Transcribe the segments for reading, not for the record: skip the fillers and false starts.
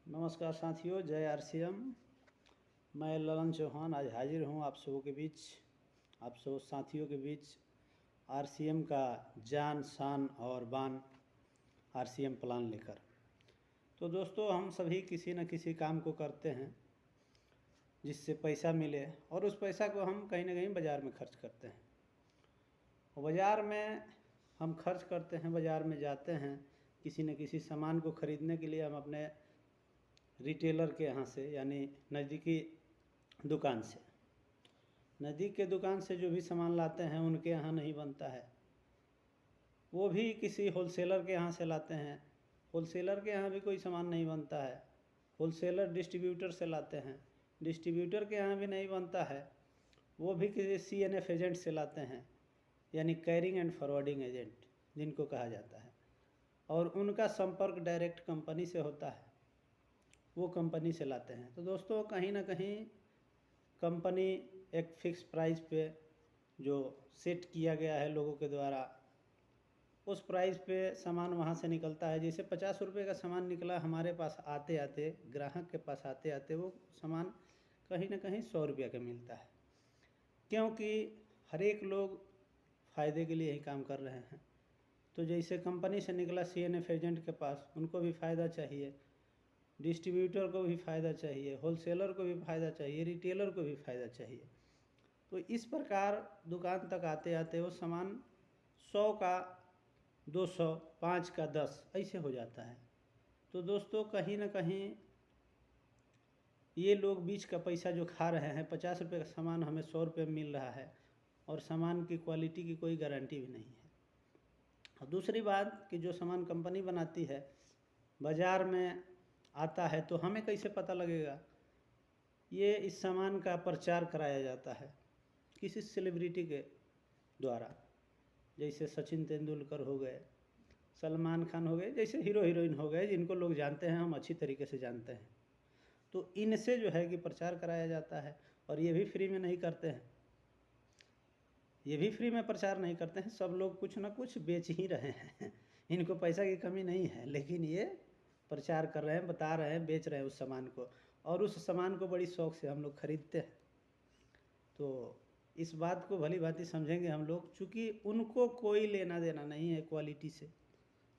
नमस्कार साथियों, जय आरसीएम। मैं ललन चौहान आज हाजिर हूँ आप सबों के बीच, आप सब साथियों के बीच आरसीएम का जान शान और बान आरसीएम प्लान लेकर। तो दोस्तों, हम सभी किसी न किसी काम को करते हैं जिससे पैसा मिले और उस पैसा को हम कहीं ना कहीं बाज़ार में खर्च करते हैं। बाज़ार में हम खर्च करते हैं, बाज़ार में जाते हैं किसी न किसी सामान को ख़रीदने के लिए। हम अपने रिटेलर के यहाँ से, यानी नज़दीकी दुकान से, नज़दीक के दुकान से जो भी सामान लाते हैं उनके यहाँ नहीं बनता है, वो भी किसी होलसेलर के यहाँ से लाते हैं। होलसेलर के यहाँ भी कोई सामान नहीं बनता है, होलसेलर डिस्ट्रीब्यूटर से लाते हैं, डिस्ट्रीब्यूटर के यहाँ भी नहीं बनता है, वो भी किसी CNF एजेंट से लाते हैं, यानी कैरिंग एंड फॉरवर्डिंग एजेंट जिनको कहा जाता है। और उनका संपर्क डायरेक्ट कंपनी से होता है, वो कंपनी से लाते हैं। तो दोस्तों, कहीं ना कहीं कंपनी एक फ़िक्स प्राइस पे जो सेट किया गया है लोगों के द्वारा, उस प्राइस पे सामान वहाँ से निकलता है। जैसे 50 रुपये का सामान निकला, हमारे पास आते आते, ग्राहक के पास आते आते वो सामान कहीं ना कहीं 100 रुपये का मिलता है, क्योंकि हर एक लोग फ़ायदे के लिए ही काम कर रहे हैं। तो जैसे कंपनी से निकला CNF एजेंट के पास, उनको भी फ़ायदा चाहिए, डिस्ट्रीब्यूटर को भी फ़ायदा चाहिए, होलसेलर को भी फ़ायदा चाहिए, रिटेलर को भी फ़ायदा चाहिए। तो इस प्रकार दुकान तक आते आते वो सामान 100 का 200, 5 का 10 ऐसे हो जाता है। तो दोस्तों, कहीं ना कहीं ये लोग बीच का पैसा जो खा रहे हैं, 50 रुपये का सामान हमें 100 रुपये में मिल रहा है और सामान की क्वालिटी की कोई गारंटी भी नहीं है। और दूसरी बात कि जो सामान कंपनी बनाती है बाज़ार में आता है, तो हमें कैसे पता लगेगा? ये इस सामान का प्रचार कराया जाता है किसी सेलिब्रिटी के द्वारा, जैसे सचिन तेंदुलकर हो गए, सलमान खान हो गए, जैसे हीरो हीरोइन हो गए, जिनको लोग जानते हैं, हम अच्छी तरीके से जानते हैं। तो इनसे जो है कि प्रचार कराया जाता है। और ये भी फ्री में नहीं करते हैं, ये भी फ्री में प्रचार नहीं करते हैं, सब लोग कुछ ना कुछ बेच ही रहे हैं। इनको पैसा की कमी नहीं है, लेकिन ये प्रचार कर रहे हैं, बता रहे हैं, बेच रहे हैं उस सामान को, और उस सामान को बड़ी शौक़ से हम लोग ख़रीदते हैं। तो इस बात को भली भांति समझेंगे हम लोग, चूँकि उनको कोई लेना देना नहीं है क्वालिटी से,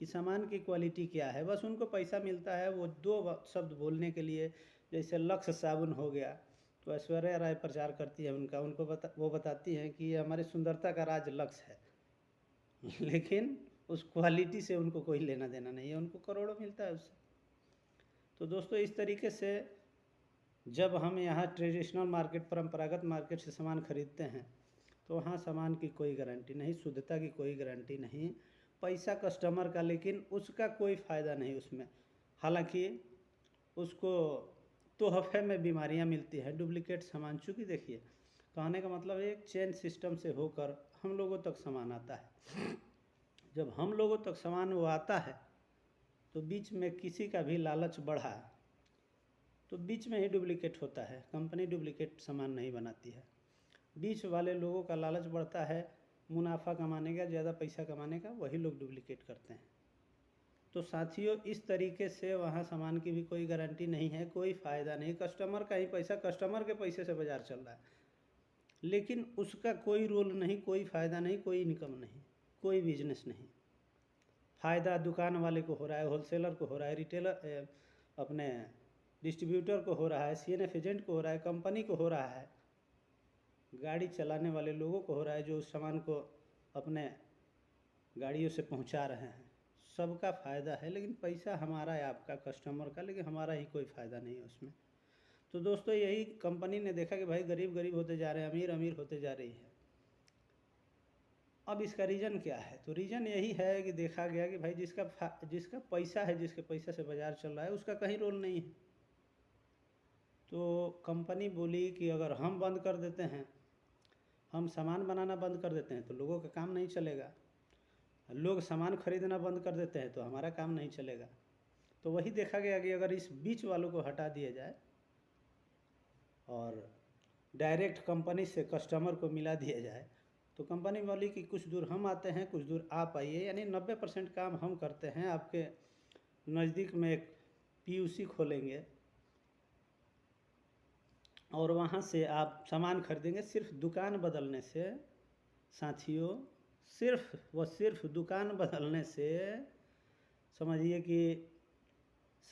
कि सामान की क्वालिटी क्या है। बस उनको पैसा मिलता है वो दो शब्द बोलने के लिए। जैसे लक्स साबुन हो गया, तो ऐश्वर्या राय प्रचार करती है उनका, वो बताती हैं कि ये हमारी सुंदरता का राज लक्स है। लेकिन उस क्वालिटी से उनको कोई लेना देना नहीं है, उनको करोड़ों मिलता है उससे। तो दोस्तों, इस तरीके से जब हम यहाँ ट्रेडिशनल मार्केट, परंपरागत मार्केट से सामान खरीदते हैं, तो वहाँ सामान की कोई गारंटी नहीं, शुद्धता की कोई गारंटी नहीं, पैसा कस्टमर का, लेकिन उसका कोई फ़ायदा नहीं उसमें। हालांकि उसको तोहफे में बीमारियाँ मिलती हैं, डुप्लीकेट सामान। चूँकि देखिए, कहने का मतलब एक चेन सिस्टम से होकर हम लोगों तक सामान आता है। जब हम लोगों तक सामान वो आता है, तो बीच में किसी का भी लालच बढ़ा तो बीच में ही डुप्लीकेट होता है। कंपनी डुप्लीकेट सामान नहीं बनाती है, बीच वाले लोगों का लालच बढ़ता है मुनाफा कमाने का, ज़्यादा पैसा कमाने का, वही लोग डुप्लीकेट करते हैं। तो साथियों, इस तरीके से वहाँ सामान की भी कोई गारंटी नहीं है, कोई फ़ायदा नहीं, कस्टमर का ही पैसा, कस्टमर के पैसे से बाज़ार चल रहा है, लेकिन उसका कोई रोल नहीं, कोई फ़ायदा नहीं, कोई इनकम नहीं, कोई बिजनेस नहीं। फ़ायदा दुकान वाले को हो रहा है, होलसेलर को हो रहा है, रिटेलर अपने डिस्ट्रीब्यूटर को हो रहा है, CNF एजेंट को हो रहा है, कंपनी को हो रहा है, गाड़ी चलाने वाले लोगों को हो रहा है, जो उस सामान को अपने गाड़ियों से पहुंचा रहे हैं। सबका फ़ायदा है, लेकिन पैसा हमारा है, आपका, कस्टमर का, लेकिन हमारा ही कोई फ़ायदा नहीं है उसमें। तो दोस्तों, यही कंपनी ने देखा कि भाई गरीब गरीब होते जा रहे हैं, अमीर अमीर होते जा रही है। अब इसका रीज़न क्या है? तो रीज़न यही है कि देखा गया कि भाई जिसका पैसा है, जिसके पैसे से बाज़ार चल रहा है, उसका कहीं रोल नहीं है। तो कंपनी बोली कि अगर हम बंद कर देते हैं, हम सामान बनाना बंद कर देते हैं, तो लोगों का काम नहीं चलेगा, लोग सामान खरीदना बंद कर देते हैं तो हमारा काम नहीं चलेगा। तो वही देखा गया कि अगर इस बीच वालों को हटा दिया जाए और डायरेक्ट कंपनी से कस्टमर को मिला दिया जाए, तो कंपनी बोली कि कुछ दूर हम आते हैं, कुछ दूर आप आइए, यानी 90% काम हम करते हैं। आपके नज़दीक में एक पीयूसी खोलेंगे और वहाँ से आप सामान खरीदेंगे। सिर्फ दुकान बदलने से साथियों, सिर्फ दुकान बदलने से समझिए कि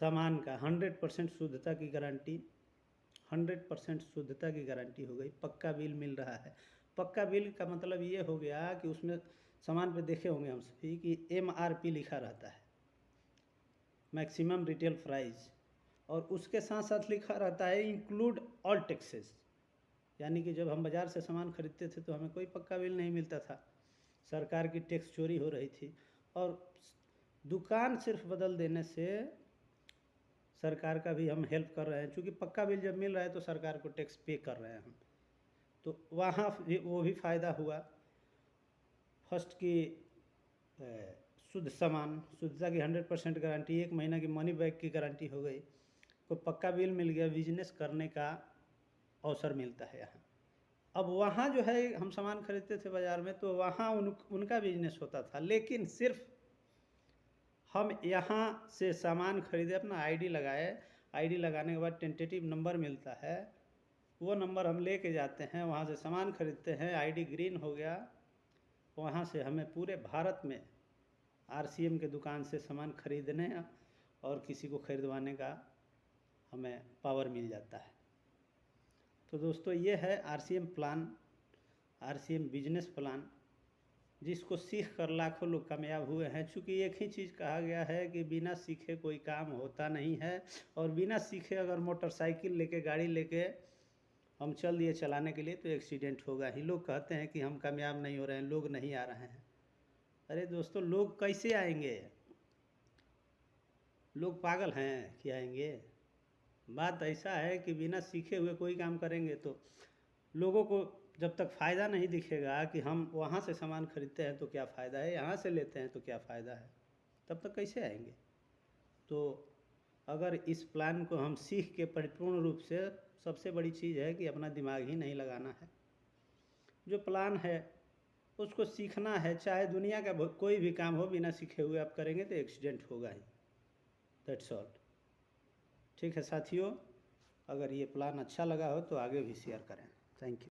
सामान का 100% शुद्धता की गारंटी, 100% शुद्धता की गारंटी हो गई। पक्का बिल मिल रहा है। पक्का बिल का मतलब ये हो गया कि उसमें सामान पे देखे होंगे हम सभी कि MRP लिखा रहता है, मैक्सिमम रिटेल प्राइस, और उसके साथ साथ लिखा रहता है इंक्लूड ऑल टैक्सेस। यानी कि जब हम बाज़ार से सामान खरीदते थे तो हमें कोई पक्का बिल नहीं मिलता था, सरकार की टैक्स चोरी हो रही थी। और दुकान सिर्फ बदल देने से सरकार का भी हम हेल्प कर रहे हैं, क्योंकि पक्का बिल जब मिल रहा है तो सरकार को टैक्स पे कर रहे हैं हम, तो वहाँ वो भी फ़ायदा हुआ। फर्स्ट की शुद्ध सामान, शुद्धता की 100% गारंटी, 1 महीना की मनी बैक की गारंटी हो गई। को पक्का बिल मिल गया, बिजनेस करने का अवसर मिलता है यहाँ। अब वहाँ जो है हम सामान खरीदते थे बाज़ार में तो वहाँ उनका बिजनेस होता था, लेकिन सिर्फ हम यहाँ से सामान खरीदे, अपना आईडी लगाए, आईडी लगाने के बाद टेंटेटिव नंबर मिलता है, वो नंबर हम लेके जाते हैं, वहाँ से सामान खरीदते हैं, आईडी ग्रीन हो गया, वहाँ से हमें पूरे भारत में RCM के दुकान से सामान खरीदने और किसी को खरीदवाने का हमें पावर मिल जाता है। तो दोस्तों ये है RCM plan, RCM business plan, जिसको सीख कर लाखों लोग कामयाब हुए हैं। चूँकि एक ही चीज़ कहा गया है कि बिना सीखे कोई काम होता नहीं है, और बिना सीखे अगर मोटरसाइकिल लेके, गाड़ी लेके हम चल दिए चलाने के लिए तो एक्सीडेंट होगा ही। लोग कहते हैं कि हम कामयाब नहीं हो रहे हैं, लोग नहीं आ रहे हैं। अरे दोस्तों, लोग कैसे आएंगे? लोग पागल हैं कि आएंगे? बात ऐसा है कि बिना सीखे हुए कोई काम करेंगे तो लोगों को जब तक फ़ायदा नहीं दिखेगा कि हम वहाँ से सामान खरीदते हैं तो क्या फ़ायदा है, यहाँ से लेते हैं तो क्या फ़ायदा है, तब तक कैसे आएंगे? तो अगर इस प्लान को हम सीख के परिपूर्ण रूप से, सबसे बड़ी चीज़ है कि अपना दिमाग ही नहीं लगाना है। जो प्लान है उसको सीखना है। चाहे दुनिया का कोई भी काम हो, बिना सीखे हुए आप करेंगे तो एक्सीडेंट होगा ही। That's all. ठीक है साथियों, अगर ये प्लान अच्छा लगा हो तो आगे भी शेयर करें। Thank you.